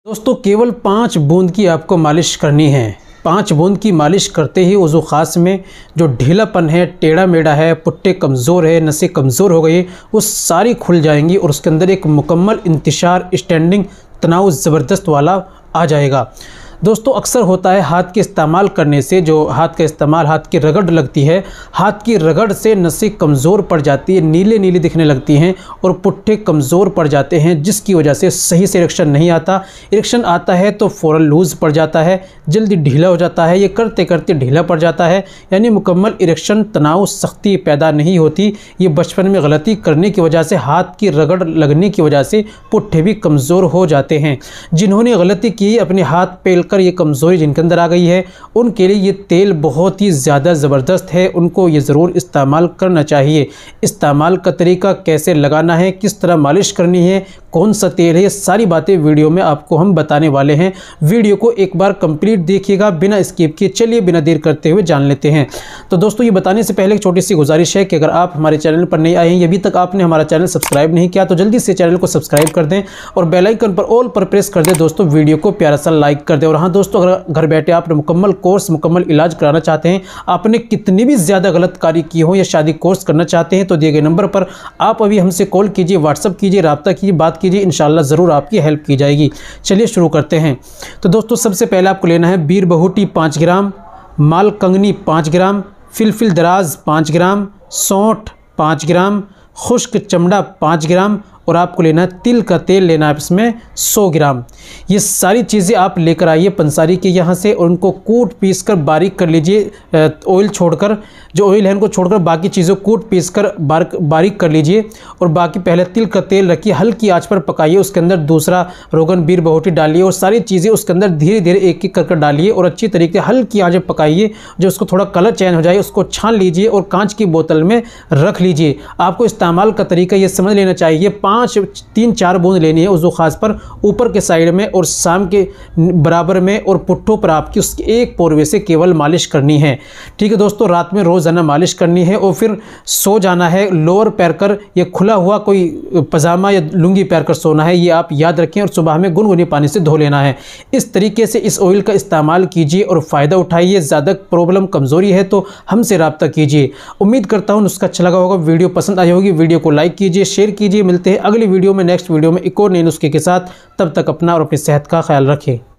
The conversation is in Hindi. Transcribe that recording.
दोस्तों केवल 5 बूंद की आपको मालिश करनी है। 5 बूंद की मालिश करते ही उज़ू ख़ास में जो ढीलापन है, टेढ़ा मेढ़ा है, पुट्टे कमज़ोर है, नसें कमज़ोर हो गई, वो सारी खुल जाएंगी और उसके अंदर एक मुकम्मल इंतिशार स्टैंडिंग तनाव ज़बरदस्त वाला आ जाएगा। दोस्तों अक्सर होता है हाथ के इस्तेमाल करने से, जो हाथ का इस्तेमाल, हाथ की रगड़ लगती है, हाथ की रगड़ से नसें कमज़ोर पड़ जाती है, नीले नीले दिखने लगती हैं और पुट्ठे कमज़ोर पड़ जाते हैं, जिसकी वजह से सही से इरेक्शन नहीं आता। इरेक्शन आता है तो फ़ौरन लूज़ पड़ जाता है, जल्दी ढीला हो जाता है, ये करते करते ढीला पड़ जाता है, यानी मुकम्मल इरेक्शन, तनाव, सख्ती पैदा नहीं होती। ये बचपन में गलती करने की वजह से, हाथ की रगड़ लगने की वजह से पुट्ठे भी कमज़ोर हो जाते हैं। जिन्होंने गलती की, अपने हाथ पेल कर ये कमज़ोरी जिनके अंदर आ गई है, उनके लिए ये तेल बहुत ही ज़्यादा ज़बरदस्त है, उनको ये ज़रूर इस्तेमाल करना चाहिए। इस्तेमाल का तरीका, कैसे लगाना है, किस तरह मालिश करनी है, कौन सा तेल है, ये सारी बातें वीडियो में आपको हम बताने वाले हैं। वीडियो को एक बार कंप्लीट देखिएगा बिना स्किप किए। चलिए बिना देर करते हुए जान लेते हैं। तो दोस्तों ये बताने से पहले एक छोटी सी गुजारिश है कि अगर आप हमारे चैनल पर नए आए हैं, अभी तक आपने हमारा चैनल सब्सक्राइब नहीं किया, तो जल्दी से चैनल को सब्सक्राइब कर दें और बेल आइकन पर ऑल पर प्रेस कर दें। दोस्तों वीडियो को प्यारा सा लाइक कर दें। और हाँ दोस्तों, अगर घर बैठे आपने मुकम्मल कोर्स, मुकम्मल इलाज कराना चाहते हैं, आपने कितनी भी ज़्यादा गलत कार्य की हो या शादी कोर्स करना चाहते हैं, तो दिए गए नंबर पर आप अभी हमसे कॉल कीजिए, व्हाट्सअप कीजिए, रब्ता कीजिए, बात कीजिए, इंशाल्लाह ज़रूर आपकी हेल्प की जाएगी। चलिए शुरू करते हैं। तो दोस्तों सबसे पहले आपको लेना है बीर बहुटी 5 ग्राम, माल कंगनी 5 ग्राम, फिलफिल दराज 5 ग्राम, सौंठ 5 ग्राम, खुश्क चमड़ा 5 ग्राम और आपको लेना है तिल का तेल, लेना है इसमें 100 ग्राम। ये सारी चीज़ें आप लेकर आइए पंसारी के यहाँ से और उनको कूट पीस कर बारीक कर लीजिए। ऑयल छोड़कर, जो ऑयल है उनको छोड़कर बाकी चीज़ों को कूट पीस कर बारीक कर लीजिए। और बाकी पहले तिल का तेल रखिए, हल्की आंच पर पकाइए, उसके अंदर दूसरा रोगन बीर बहुटी डालिए और सारी चीज़ें उसके अंदर धीरे धीरे एक एक कर डालिए और अच्छी तरीके से हल्की आंच पर पकाइए। जो उसको थोड़ा कलर चेंज हो जाए उसको छान लीजिए और कांच की बोतल में रख लीजिए। आपको इस्तेमाल का तरीका ये समझ लेना चाहिए। 3-4 बूंद लेनी है उज़ू ख़ास पर, ऊपर के साइड में और शाम के बराबर में और पुट्ठों पर आपकी उसके एक पोरवे से केवल मालिश करनी है। ठीक है दोस्तों, रात में रोज़ाना मालिश करनी है और फिर सो जाना है। लोअर पैर कर या खुला हुआ कोई पजामा या लुंगी पैर कर सोना है, ये आप याद रखें। और सुबह में गुनगुने पानी से धो लेना है। इस तरीके से इस ऑयल का इस्तेमाल कीजिए और फ़ायदा उठाइए। ज़्यादा प्रॉब्लम, कमज़ोरी है तो हमसे रब्ता कीजिए। उम्मीद करता हूँ नुस्खा अच्छा लगा होगा, वीडियो पसंद आई होगी। वीडियो को लाइक कीजिए, शेयर कीजिए। मिलते हैं अगली वीडियो में, नेक्स्ट वीडियो में एक और नए नुस्खे के साथ। तब तक अपना और अपनी सेहत का ख्याल रखें।